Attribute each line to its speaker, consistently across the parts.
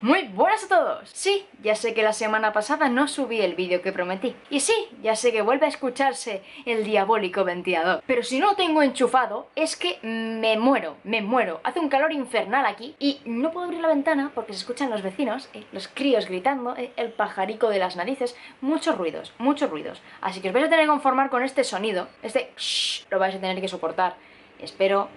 Speaker 1: Muy buenas a todos. Sí, ya sé que la semana pasada no subí el vídeo que prometí. Y sí, ya sé que vuelve a escucharse el diabólico ventilador. Pero si no lo tengo enchufado, es que me muero. Hace un calor infernal aquí y no puedo abrir la ventana porque se escuchan los vecinos, los críos gritando, el pajarico de las narices. Muchos ruidos. Así que os vais a tener que conformar con este sonido. Este shh, lo vais a tener que soportar. Espero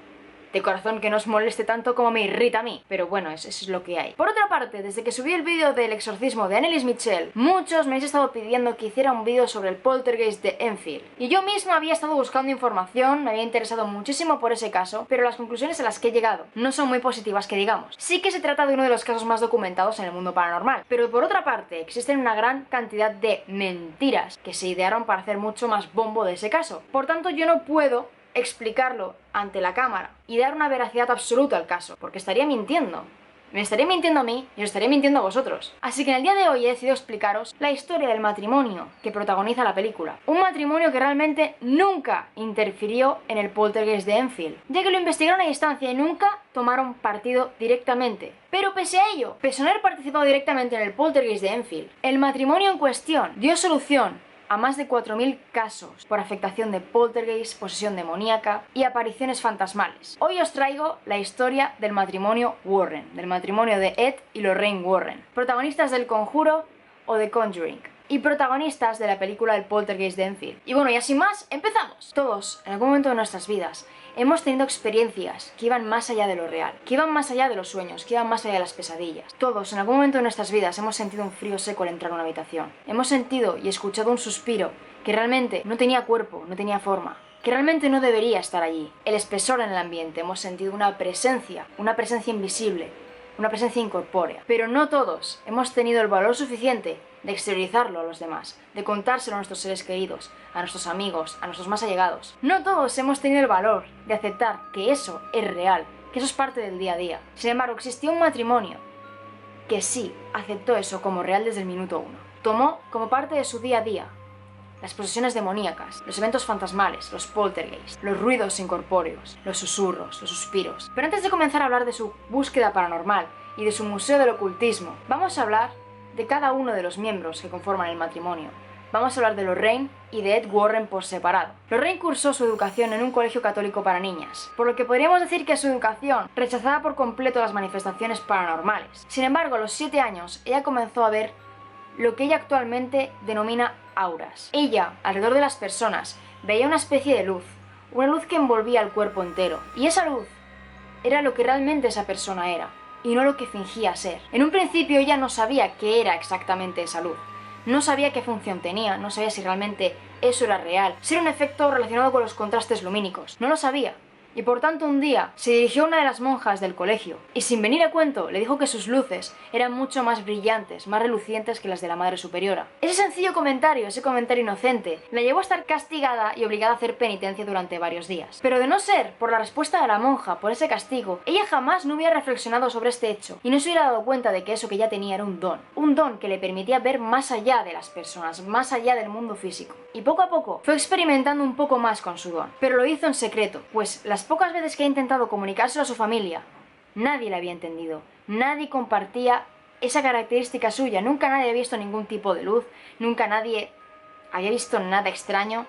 Speaker 1: de corazón que no os moleste tanto como me irrita a mí, pero bueno, eso es lo que hay. Por otra parte, desde que subí el vídeo del exorcismo de Anneliese Michel, muchos me habéis estado pidiendo que hiciera un vídeo sobre el poltergeist de Enfield. Y yo misma había estado buscando información, me había interesado muchísimo por ese caso, pero las conclusiones a las que he llegado no son muy positivas que digamos. Sí que se trata de uno de los casos más documentados en el mundo paranormal, pero por otra parte existen una gran cantidad de mentiras que se idearon para hacer mucho más bombo de ese caso. Por tanto, yo no puedo explicarlo ante la cámara y dar una veracidad absoluta al caso, porque estaría mintiendo. Me estaría mintiendo a mí y os estaría mintiendo a vosotros. Así que en el día de hoy he decidido explicaros la historia del matrimonio que protagoniza la película. Un matrimonio que realmente nunca interfirió en el poltergeist de Enfield, ya que lo investigaron a distancia y nunca tomaron partido directamente. Pero pese a ello, pese a no haber participado directamente en el poltergeist de Enfield, el matrimonio en cuestión dio solución a más de 4.000 casos por afectación de poltergeist, posesión demoníaca y apariciones fantasmales. Hoy os traigo la historia del matrimonio Warren, del matrimonio de Ed y Lorraine Warren, protagonistas del Conjuro o The Conjuring, y protagonistas de la película El Poltergeist de Enfield. Y bueno, y así más, empezamos. Todos, en algún momento de nuestras vidas, hemos tenido experiencias que iban más allá de lo real, que iban más allá de los sueños, que iban más allá de las pesadillas. Todos, en algún momento de nuestras vidas, hemos sentido un frío seco al entrar a una habitación. Hemos sentido y escuchado un suspiro que realmente no tenía cuerpo, no tenía forma, que realmente no debería estar allí. El espesor en el ambiente, hemos sentido una presencia invisible, una presencia incorpórea. Pero no todos hemos tenido el valor suficiente de exteriorizarlo a los demás, de contárselo a nuestros seres queridos, a nuestros amigos, a nuestros más allegados. No todos hemos tenido el valor de aceptar que eso es real, que eso es parte del día a día. Sin embargo, existió un matrimonio que sí aceptó eso como real desde el minuto uno. Tomó como parte de su día a día las posesiones demoníacas, los eventos fantasmales, los poltergeists, los ruidos incorpóreos, los susurros, los suspiros. Pero antes de comenzar a hablar de su búsqueda paranormal y de su museo del ocultismo, vamos a hablar de cada uno de los miembros que conforman el matrimonio. Vamos a hablar de Lorraine y de Ed Warren por separado. Lorraine cursó su educación en un colegio católico para niñas, por lo que podríamos decir que su educación rechazaba por completo las manifestaciones paranormales. Sin embargo, a los 7 años, ella comenzó a ver lo que ella actualmente denomina auras. Ella, alrededor de las personas, veía una especie de luz, una luz que envolvía el cuerpo entero, y esa luz era lo que realmente esa persona era, y no lo que fingía ser. En un principio ella no sabía qué era exactamente esa luz, no sabía qué función tenía, no sabía si realmente eso era real, si era un efecto relacionado con los contrastes lumínicos, no lo sabía. Y por tanto un día se dirigió a una de las monjas del colegio y sin venir a cuento le dijo que sus luces eran mucho más brillantes, más relucientes que las de la Madre Superiora. Ese sencillo comentario, ese comentario inocente, la llevó a estar castigada y obligada a hacer penitencia durante varios días. Pero de no ser por la respuesta de la monja, por ese castigo, ella jamás no hubiera reflexionado sobre este hecho y no se hubiera dado cuenta de que eso que ella tenía era un don que le permitía ver más allá de las personas, más allá del mundo físico. Y poco a poco fue experimentando un poco más con su don, pero lo hizo en secreto, pues las pocas veces que ha intentado comunicárselo a su familia, nadie la había entendido, nadie compartía esa característica suya, nunca nadie había visto ningún tipo de luz, nunca nadie había visto nada extraño,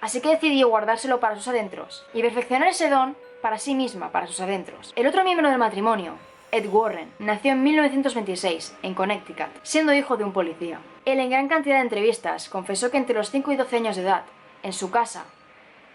Speaker 1: así que decidió guardárselo para sus adentros y perfeccionar ese don para sí misma, para sus adentros. El otro miembro del matrimonio, Ed Warren, nació en 1926, en Connecticut, siendo hijo de un policía. Él en gran cantidad de entrevistas confesó que entre los 5 y 12 años de edad, en su casa,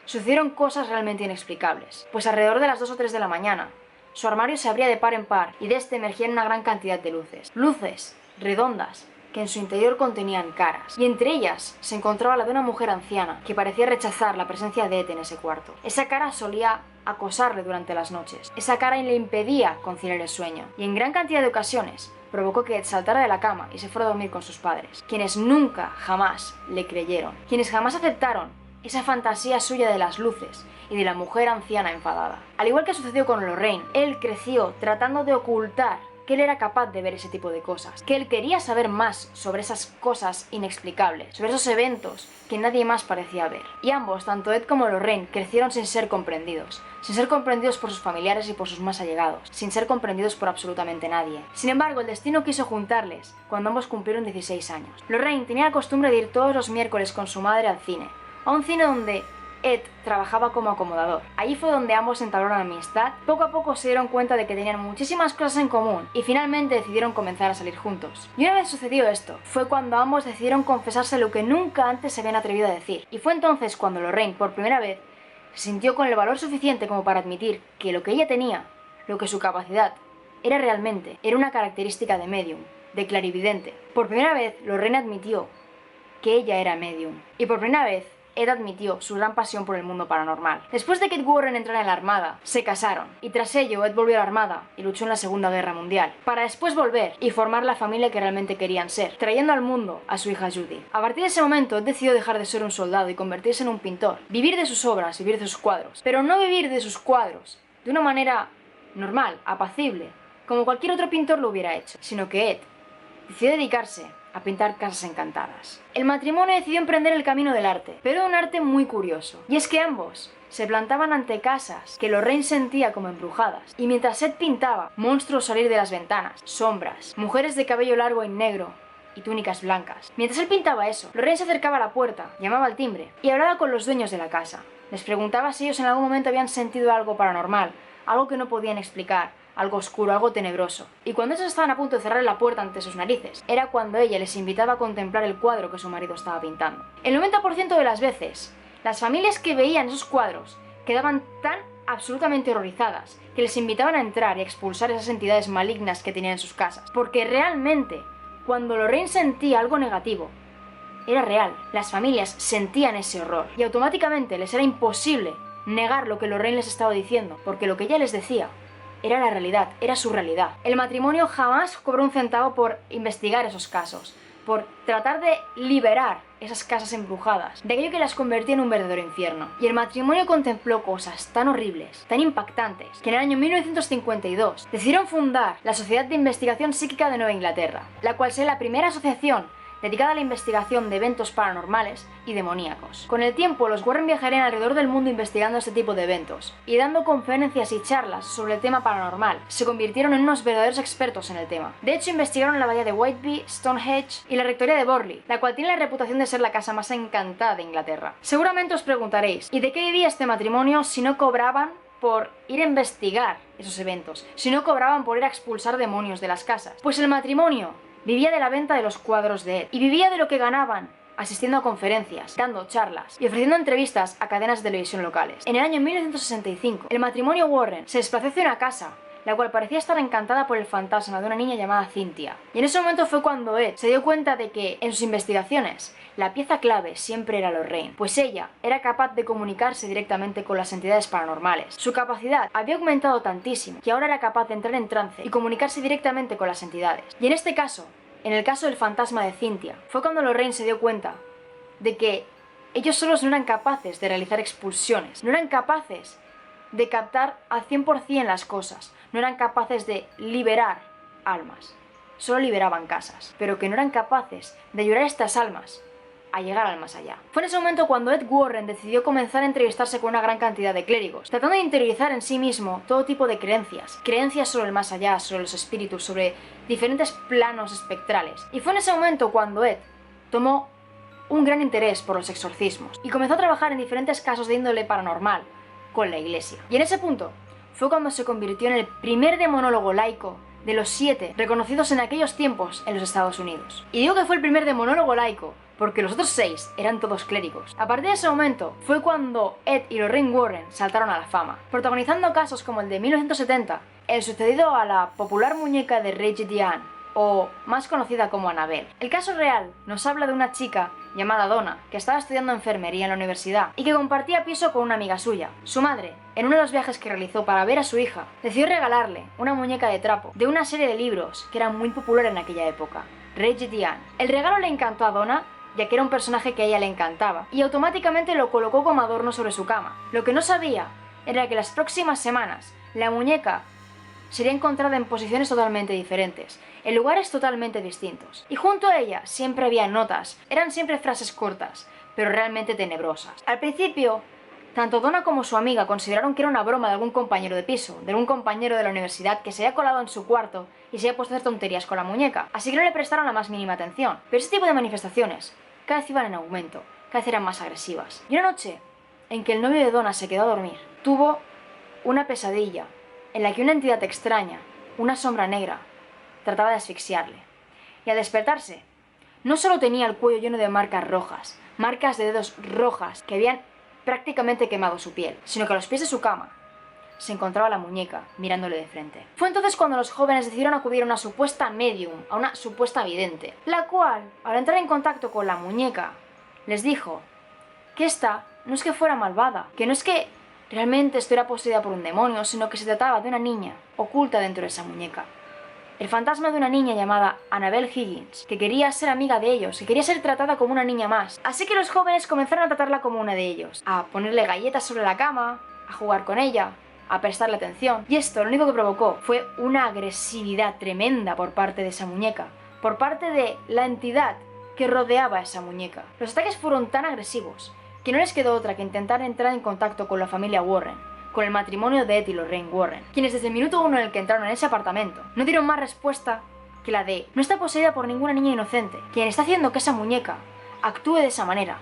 Speaker 1: sucedieron cosas realmente inexplicables, pues alrededor de las 2 o 3 de la mañana, su armario se abría de par en par y de este emergían una gran cantidad de luces. Luces redondas que en su interior contenían caras, y entre ellas se encontraba la de una mujer anciana que parecía rechazar la presencia de Ed en ese cuarto. Esa cara solía acosarle durante las noches, esa cara le impedía conciliar el sueño, y en gran cantidad de ocasiones provocó que Ed saltara de la cama y se fuera a dormir con sus padres, quienes nunca jamás le creyeron, quienes jamás aceptaron esa fantasía suya de las luces y de la mujer anciana enfadada. Al igual que sucedió con Lorraine, él creció tratando de ocultar que él era capaz de ver ese tipo de cosas, que él quería saber más sobre esas cosas inexplicables, sobre esos eventos que nadie más parecía ver. Y ambos, tanto Ed como Lorraine, crecieron sin ser comprendidos por sus familiares y por sus más allegados, sin ser comprendidos por absolutamente nadie. Sin embargo, el destino quiso juntarles cuando ambos cumplieron 16 años. Lorraine tenía la costumbre de ir todos los miércoles con su madre al cine, a un cine donde Ed trabajaba como acomodador. Allí fue donde ambos entablaron amistad. Poco a poco se dieron cuenta de que tenían muchísimas cosas en común y finalmente decidieron comenzar a salir juntos. Y una vez sucedió esto, fue cuando ambos decidieron confesarse lo que nunca antes se habían atrevido a decir. Y fue entonces cuando Lorraine, por primera vez, se sintió con el valor suficiente como para admitir que lo que ella tenía, lo que su capacidad era realmente, era una característica de medium, de clarividente. Por primera vez, Lorraine admitió que ella era medium. Y por primera vez, Ed admitió su gran pasión por el mundo paranormal. Después de que Ed Warren entrara en la Armada, se casaron, y tras ello Ed volvió a la Armada y luchó en la Segunda Guerra Mundial, para después volver y formar la familia que realmente querían ser, trayendo al mundo a su hija Judy. A partir de ese momento, Ed decidió dejar de ser un soldado y convertirse en un pintor, vivir de sus obras, vivir de sus cuadros, pero no vivir de sus cuadros de una manera normal, apacible, como cualquier otro pintor lo hubiera hecho, sino que Ed decidió dedicarse a pintar casas encantadas. El matrimonio decidió emprender el camino del arte, pero de un arte muy curioso, y es que ambos se plantaban ante casas que Lorraine sentía como embrujadas, y mientras Ed pintaba, monstruos salir de las ventanas, sombras, mujeres de cabello largo y negro y túnicas blancas. Mientras él pintaba eso, Lorraine se acercaba a la puerta, llamaba al timbre y hablaba con los dueños de la casa. Les preguntaba si ellos en algún momento habían sentido algo paranormal, algo que no podían explicar, algo oscuro, algo tenebroso. Y cuando ellos estaban a punto de cerrar la puerta ante sus narices, era cuando ella les invitaba a contemplar el cuadro que su marido estaba pintando. El 90% de las veces, las familias que veían esos cuadros quedaban tan absolutamente horrorizadas que les invitaban a entrar y a expulsar esas entidades malignas que tenían en sus casas. Porque realmente, cuando Lorraine sentía algo negativo, era real. Las familias sentían ese horror y automáticamente les era imposible negar lo que Lorraine les estaba diciendo, porque lo que ella les decía era la realidad, era su realidad. El matrimonio jamás cobró un centavo por investigar esos casos, por tratar de liberar esas casas embrujadas, de aquello que las convertía en un verdadero infierno. Y el matrimonio contempló cosas tan horribles, tan impactantes, que en el año 1952 decidieron fundar la Sociedad de Investigación Psíquica de Nueva Inglaterra, la cual será la primera asociación dedicada a la investigación de eventos paranormales y demoníacos. Con el tiempo, los Warren viajarían alrededor del mundo investigando este tipo de eventos y dando conferencias y charlas sobre el tema paranormal. Se convirtieron en unos verdaderos expertos en el tema. De hecho, investigaron la bahía de Whitby, Stonehenge y la rectoría de Borley, la cual tiene la reputación de ser la casa más encantada de Inglaterra. Seguramente os preguntaréis, ¿y de qué vivía este matrimonio si no cobraban por ir a investigar esos eventos? Si no cobraban por ir a expulsar demonios de las casas. Pues el matrimonio vivía de la venta de los cuadros de Ed y vivía de lo que ganaban asistiendo a conferencias, dando charlas y ofreciendo entrevistas a cadenas de televisión locales. En el año 1965, el matrimonio Warren se desplazó hacia una casa, la cual parecía estar encantada por el fantasma de una niña llamada Cynthia. Y en ese momento fue cuando Ed se dio cuenta de que, en sus investigaciones, la pieza clave siempre era Lorraine, pues ella era capaz de comunicarse directamente con las entidades paranormales. Su capacidad había aumentado tantísimo que ahora era capaz de entrar en trance y comunicarse directamente con las entidades. Y en este caso, en el caso del fantasma de Cynthia, fue cuando Lorraine se dio cuenta de que ellos solos no eran capaces de realizar expulsiones, no eran capaces de captar al 100% las cosas, no eran capaces de liberar almas, solo liberaban casas, pero que no eran capaces de ayudar a estas almas a llegar al más allá. Fue en ese momento cuando Ed Warren decidió comenzar a entrevistarse con una gran cantidad de clérigos, tratando de interiorizar en sí mismo todo tipo de creencias sobre el más allá, sobre los espíritus, sobre diferentes planos espectrales. Y fue en ese momento cuando Ed tomó un gran interés por los exorcismos y comenzó a trabajar en diferentes casos de índole paranormal con la iglesia. Y en ese punto fue cuando se convirtió en el primer demonólogo laico de los 7 reconocidos en aquellos tiempos en los Estados Unidos. Y digo que fue el primer demonólogo laico porque los otros 6 eran todos clérigos. A partir de ese momento fue cuando Ed y Lorraine Warren saltaron a la fama, protagonizando casos como el de 1970, el sucedido a la popular muñeca de Raggedy Ann, o más conocida como Annabelle. El caso real nos habla de una chica llamada Donna, que estaba estudiando enfermería en la universidad y que compartía piso con una amiga suya. Su madre, en uno de los viajes que realizó para ver a su hija, decidió regalarle una muñeca de trapo de una serie de libros que eran muy popular en aquella época, Raggedy Ann. El regalo le encantó a Donna, ya que era un personaje que a ella le encantaba, y automáticamente lo colocó como adorno sobre su cama. Lo que no sabía era que las próximas semanas la muñeca sería encontrada en posiciones totalmente diferentes, en lugares totalmente distintos. Y junto a ella siempre había notas, eran siempre frases cortas, pero realmente tenebrosas. Al principio, tanto Donna como su amiga consideraron que era una broma de algún compañero de piso, de algún compañero de la universidad que se había colado en su cuarto y se había puesto a hacer tonterías con la muñeca, así que no le prestaron la más mínima atención. Pero ese tipo de manifestaciones cada vez iban en aumento, cada vez eran más agresivas. Y una noche, en que el novio de Donna se quedó a dormir, tuvo una pesadilla en la que una entidad extraña, una sombra negra, trataba de asfixiarle. Y al despertarse, no solo tenía el cuello lleno de marcas rojas, marcas de dedos rojas que habían prácticamente quemado su piel, sino que a los pies de su cama se encontraba la muñeca mirándole de frente. Fue entonces cuando los jóvenes decidieron acudir a una supuesta medium, a una supuesta vidente, la cual, al entrar en contacto con la muñeca, les dijo que esta no es que fuera malvada, que no es que realmente estuviera poseída por un demonio, sino que se trataba de una niña oculta dentro de esa muñeca. El fantasma de una niña llamada Annabelle Higgins, que quería ser amiga de ellos, que quería ser tratada como una niña más. Así que los jóvenes comenzaron a tratarla como una de ellos, a ponerle galletas sobre la cama, a jugar con ella, a prestarle atención. Y esto lo único que provocó fue una agresividad tremenda por parte de esa muñeca, por parte de la entidad que rodeaba a esa muñeca. Los ataques fueron tan agresivos que no les quedó otra que intentar entrar en contacto con la familia Warren, con el matrimonio de Ed y Lorraine Warren, quienes desde el minuto uno en el que entraron en ese apartamento no dieron más respuesta que la de no está poseída por ninguna niña inocente. Quien está haciendo que esa muñeca actúe de esa manera,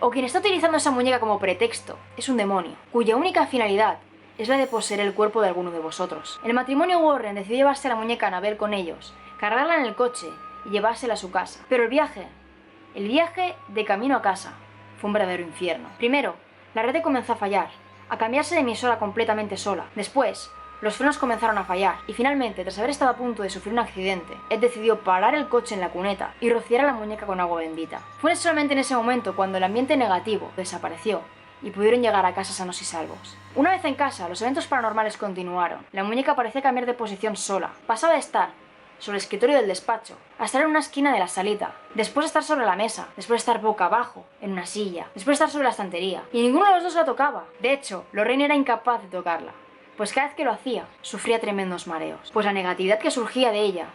Speaker 1: o quien está utilizando esa muñeca como pretexto, es un demonio, cuya única finalidad es la de poseer el cuerpo de alguno de vosotros. El matrimonio Warren decidió llevarse a la muñeca Annabelle con ellos, cargarla en el coche y llevársela a su casa. Pero el viaje de camino a casa, fue un verdadero infierno. Primero, la red comenzó a fallar, a cambiarse de emisora completamente sola. Después, los frenos comenzaron a fallar y finalmente, tras haber estado a punto de sufrir un accidente, Ed decidió parar el coche en la cuneta y rociar a la muñeca con agua bendita. Fue solamente en ese momento cuando el ambiente negativo desapareció y pudieron llegar a casa sanos y salvos. Una vez en casa, los eventos paranormales continuaron. La muñeca parecía cambiar de posición sola. Pasaba de estar sobre el escritorio del despacho, a estar en una esquina de la salita, después de estar sobre la mesa, después de estar boca abajo, en una silla, después de estar sobre la estantería, y ninguno de los dos la tocaba. De hecho, Lorraine era incapaz de tocarla, pues cada vez que lo hacía, sufría tremendos mareos, pues la negatividad que surgía de ella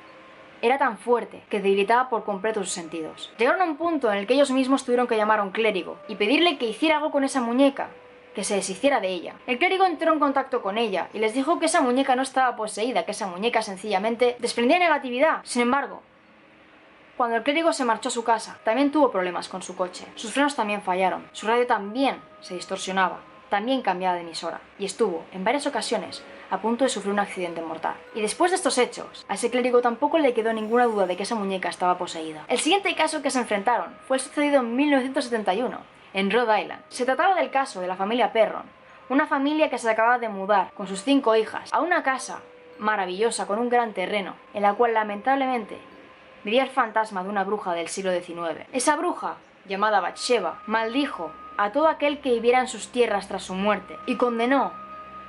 Speaker 1: era tan fuerte que debilitaba por completo sus sentidos. Llegaron a un punto en el que ellos mismos tuvieron que llamar a un clérigo y pedirle que hiciera algo con esa muñeca, que se deshiciera de ella. El clérigo entró en contacto con ella y les dijo que esa muñeca no estaba poseída, que esa muñeca sencillamente desprendía negatividad. Sin embargo, cuando el clérigo se marchó a su casa, también tuvo problemas con su coche. Sus frenos también fallaron, su radio también se distorsionaba, también cambiaba de emisora, y estuvo, en varias ocasiones, a punto de sufrir un accidente mortal. Y después de estos hechos, a ese clérigo tampoco le quedó ninguna duda de que esa muñeca estaba poseída. El siguiente caso que se enfrentaron fue el sucedido en 1971, en Rhode Island. Se trataba del caso de la familia Perron, una familia que se acababa de mudar con sus 5 hijas a una casa maravillosa con un gran terreno, en la cual lamentablemente vivía el fantasma de una bruja del siglo XIX. Esa bruja, llamada Bathsheba, maldijo a todo aquel que viviera en sus tierras tras su muerte y condenó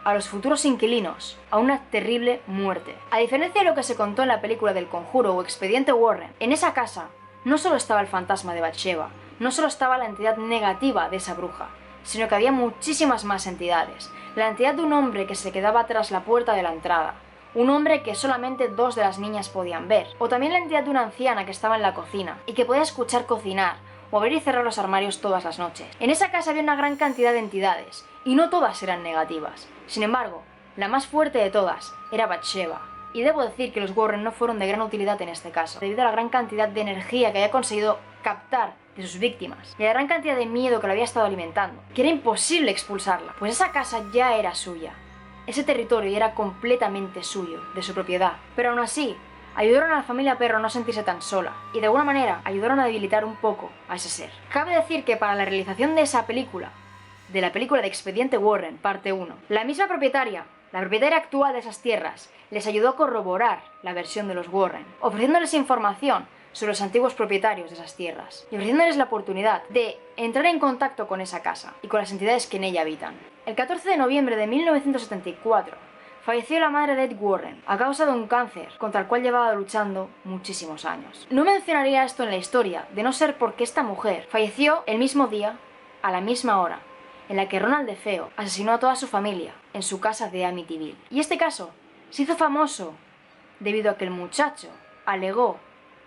Speaker 1: a los futuros inquilinos a una terrible muerte. A diferencia de lo que se contó en la película del Conjuro o Expediente Warren, en esa casa no solo estaba el fantasma de Bathsheba, no solo estaba la entidad negativa de esa bruja, sino que había muchísimas más entidades. La entidad de un hombre que se quedaba tras la puerta de la entrada, un hombre que solamente 2 de las niñas podían ver, o también la entidad de una anciana que estaba en la cocina y que podía escuchar cocinar o abrir y cerrar los armarios todas las noches. En esa casa había una gran cantidad de entidades, y no todas eran negativas. Sin embargo, la más fuerte de todas era Bathsheba. Y debo decir que los Warren no fueron de gran utilidad en este caso, debido a la gran cantidad de energía que había conseguido captar de sus víctimas, y la gran cantidad de miedo que lo había estado alimentando, que era imposible expulsarla, pues esa casa ya era suya. Ese territorio ya era completamente suyo, de su propiedad. Pero aún así, ayudaron a la familia Perro a no sentirse tan sola, y de alguna manera ayudaron a debilitar un poco a ese ser. Cabe decir que para la realización de esa película, de la película de Expediente Warren, parte 1, la misma propietaria, la propietaria actual de esas tierras, les ayudó a corroborar la versión de los Warren, ofreciéndoles información sobre los antiguos propietarios de esas tierras, y ofreciéndoles la oportunidad de entrar en contacto con esa casa y con las entidades que en ella habitan. El 14 de noviembre de 1974, falleció la madre de Ed Warren a causa de un cáncer contra el cual llevaba luchando muchísimos años. No mencionaría esto en la historia, de no ser porque esta mujer falleció el mismo día, a la misma hora, en la que Ronald DeFeo asesinó a toda su familia en su casa de Amityville. Y este caso Se hizo famoso debido a que el muchacho alegó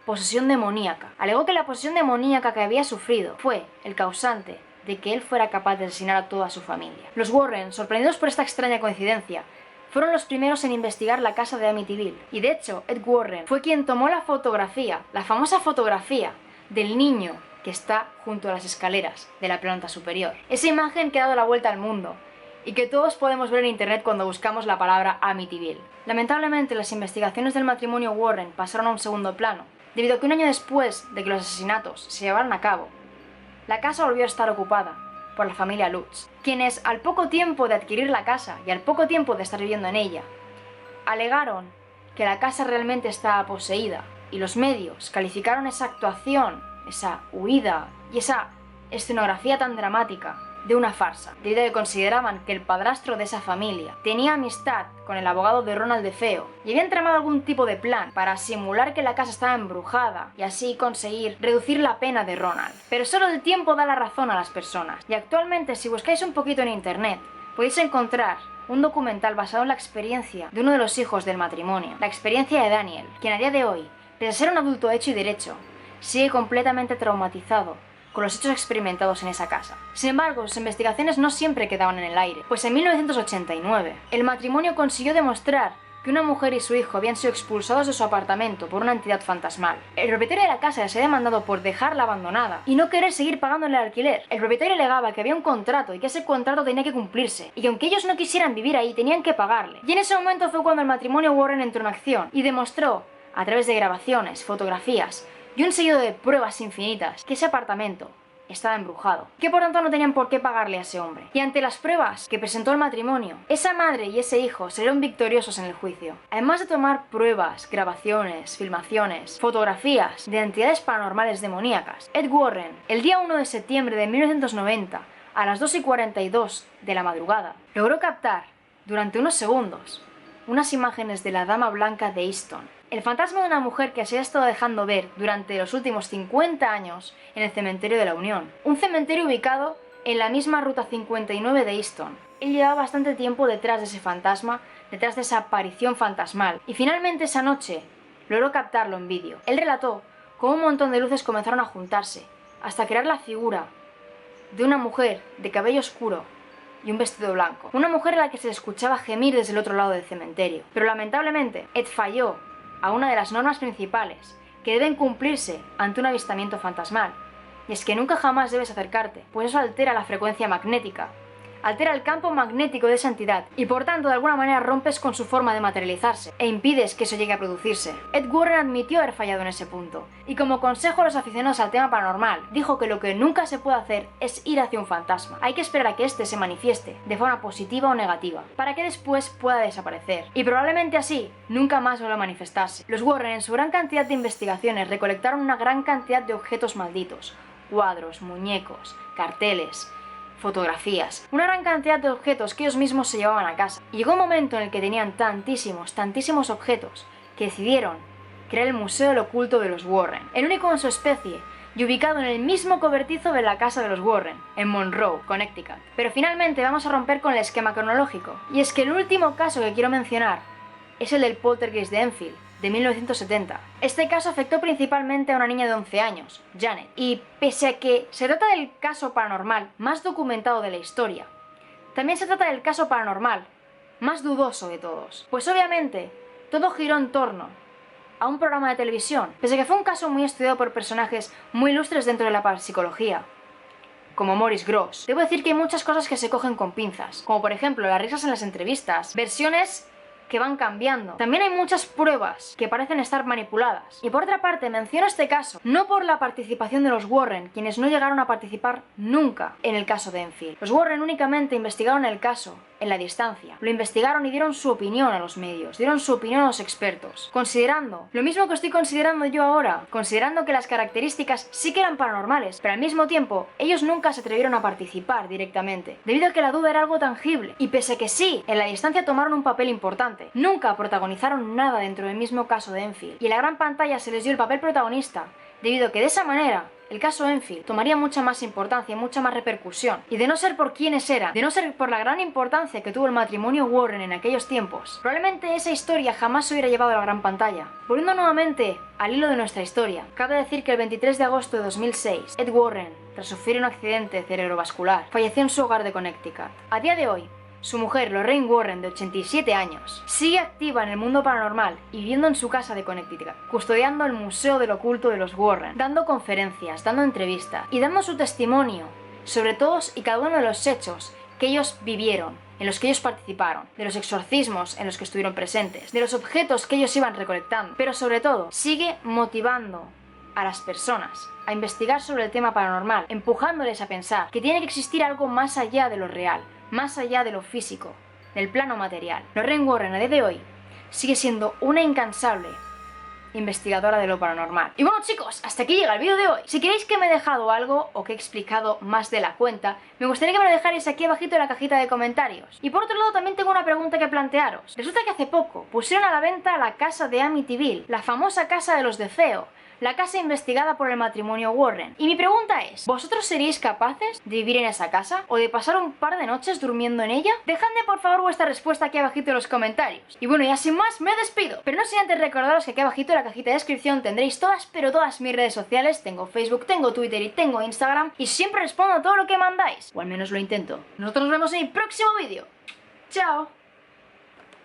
Speaker 1: posesión demoníaca. Alegó que la posesión demoníaca que había sufrido fue el causante de que él fuera capaz de asesinar a toda su familia. Los Warren, sorprendidos por esta extraña coincidencia, fueron los primeros en investigar la casa de Amityville. Y de hecho, Ed Warren fue quien tomó la fotografía, la famosa fotografía del niño que está junto a las escaleras de la planta superior. Esa imagen que ha dado la vuelta al mundo y que todos podemos ver en internet cuando buscamos la palabra Amityville. Lamentablemente, las investigaciones del matrimonio Warren pasaron a un segundo plano, debido a que un año después de que los asesinatos se llevaran a cabo, la casa volvió a estar ocupada por la familia Lutz, quienes al poco tiempo de adquirir la casa y al poco tiempo de estar viviendo en ella, alegaron que la casa realmente estaba poseída, y los medios calificaron esa actuación, esa huida y esa escenografía tan dramática de una farsa, debido a que consideraban que el padrastro de esa familia tenía amistad con el abogado de Ronald DeFeo y habían tramado algún tipo de plan para simular que la casa estaba embrujada y así conseguir reducir la pena de Ronald. Pero solo el tiempo da la razón a las personas, y actualmente, si buscáis un poquito en internet, podéis encontrar un documental basado en la experiencia de uno de los hijos del matrimonio, la experiencia de Daniel, quien a día de hoy, pese a ser un adulto hecho y derecho, sigue completamente traumatizado con los hechos experimentados en esa casa. Sin embargo, sus investigaciones no siempre quedaban en el aire, pues en 1989 el matrimonio consiguió demostrar que una mujer y su hijo habían sido expulsados de su apartamento por una entidad fantasmal. El propietario de la casa se había demandado por dejarla abandonada y no querer seguir pagándole el alquiler. El propietario alegaba que había un contrato y que ese contrato tenía que cumplirse, y que aunque ellos no quisieran vivir ahí, tenían que pagarle. Y en ese momento fue cuando el matrimonio Warren entró en acción y demostró, a través de grabaciones, fotografías y un seguido de pruebas infinitas, que ese apartamento estaba embrujado, que por tanto no tenían por qué pagarle a ese hombre. Y ante las pruebas que presentó el matrimonio, esa madre y ese hijo salieron victoriosos en el juicio. Además de tomar pruebas, grabaciones, filmaciones, fotografías de entidades paranormales demoníacas, Ed Warren, el día 1 de septiembre de 1990, a las 2:42 de la madrugada, logró captar, durante unos segundos, unas imágenes de la Dama Blanca de Easton, el fantasma de una mujer que se ha estado dejando ver durante los últimos 50 años en el cementerio de la Unión, un cementerio ubicado en la misma ruta 59 de Easton. Él llevaba bastante tiempo detrás de ese fantasma, detrás de esa aparición fantasmal, y finalmente esa noche logró captarlo en vídeo. Él relató cómo un montón de luces comenzaron a juntarse, hasta crear la figura de una mujer de cabello oscuro y un vestido blanco. Una mujer a la que se le escuchaba gemir desde el otro lado del cementerio. Pero lamentablemente, Ed falló a una de las normas principales que deben cumplirse ante un avistamiento fantasmal, y es que nunca jamás debes acercarte, pues eso altera la frecuencia magnética, altera el campo magnético de esa entidad y por tanto de alguna manera rompes con su forma de materializarse e impides que eso llegue a producirse. Ed Warren admitió haber fallado en ese punto y como consejo a los aficionados al tema paranormal dijo que lo que nunca se puede hacer es ir hacia un fantasma. Hay que esperar a que éste se manifieste de forma positiva o negativa para que después pueda desaparecer y probablemente así nunca más vuelva a manifestarse. Los Warren en su gran cantidad de investigaciones recolectaron una gran cantidad de objetos malditos, cuadros, muñecos, carteles, fotografías, una gran cantidad de objetos que ellos mismos se llevaban a casa. Y llegó un momento en el que tenían tantísimos objetos que decidieron crear el Museo del Oculto de los Warren, el único en su especie y ubicado en el mismo cobertizo de la casa de los Warren, en Monroe, Connecticut. Pero finalmente vamos a romper con el esquema cronológico, y es que el último caso que quiero mencionar es el del poltergeist de Enfield, de 1970. Este caso afectó principalmente a una niña de 11 años, Janet, y pese a que se trata del caso paranormal más documentado de la historia, también se trata del caso paranormal más dudoso de todos, pues obviamente todo giró en torno a un programa de televisión, pese a que fue un caso muy estudiado por personajes muy ilustres dentro de la parapsicología, como Maurice Grosse. Debo decir que hay muchas cosas que se cogen con pinzas, como por ejemplo las risas en las entrevistas, versiones que van cambiando. También hay muchas pruebas que parecen estar manipuladas. Y por otra parte, menciono este caso no por la participación de los Warren, quienes no llegaron a participar nunca en el caso de Enfield. Los Warren únicamente investigaron el caso en la distancia. Lo investigaron y dieron su opinión a los medios, dieron su opinión a los expertos, considerando lo mismo que estoy considerando yo ahora, considerando que las características sí que eran paranormales, pero al mismo tiempo ellos nunca se atrevieron a participar directamente, debido a que la duda era algo tangible. Y pese a que sí, en la distancia tomaron un papel importante, nunca protagonizaron nada dentro del mismo caso de Enfield, y en la gran pantalla se les dio el papel protagonista debido a que de esa manera el caso Enfield tomaría mucha más importancia y mucha más repercusión, y de no ser por quienes eran, de no ser por la gran importancia que tuvo el matrimonio Warren en aquellos tiempos, probablemente esa historia jamás se hubiera llevado a la gran pantalla. Volviendo nuevamente al hilo de nuestra historia, cabe decir que el 23 de agosto de 2006, Ed Warren, tras sufrir un accidente cerebrovascular, falleció en su hogar de Connecticut. A día de hoy, su mujer, Lorraine Warren, de 87 años, sigue activa en el mundo paranormal y viviendo en su casa de Connecticut, custodiando el Museo del Oculto de los Warren, dando conferencias, dando entrevistas y dando su testimonio sobre todos y cada uno de los hechos que ellos vivieron, en los que ellos participaron, de los exorcismos en los que estuvieron presentes, de los objetos que ellos iban recolectando, pero sobre todo sigue motivando a las personas a investigar sobre el tema paranormal, empujándoles a pensar que tiene que existir algo más allá de lo real, más allá de lo físico, del plano material. Lorraine Warren a día de hoy sigue siendo una incansable investigadora de lo paranormal. Y bueno chicos, hasta aquí llega el vídeo de hoy. Si queréis que me he dejado algo o que he explicado más de la cuenta, me gustaría que me lo dejarais aquí abajito en la cajita de comentarios. Y por otro lado también tengo una pregunta que plantearos. Resulta que hace poco pusieron a la venta la casa de Amityville, la famosa casa de los DeFeo, la casa investigada por el matrimonio Warren. Y mi pregunta es, ¿vosotros seríais capaces de vivir en esa casa? ¿O de pasar un par de noches durmiendo en ella? Dejadme por favor vuestra respuesta aquí abajito en los comentarios. Y bueno, ya sin más me despido. Pero no sin antes recordaros que aquí abajito en la cajita de descripción tendréis todas, pero todas mis redes sociales. Tengo Facebook, tengo Twitter y tengo Instagram. Y siempre respondo a todo lo que mandáis. O al menos lo intento. Nosotros nos vemos en el próximo vídeo. ¡Chao!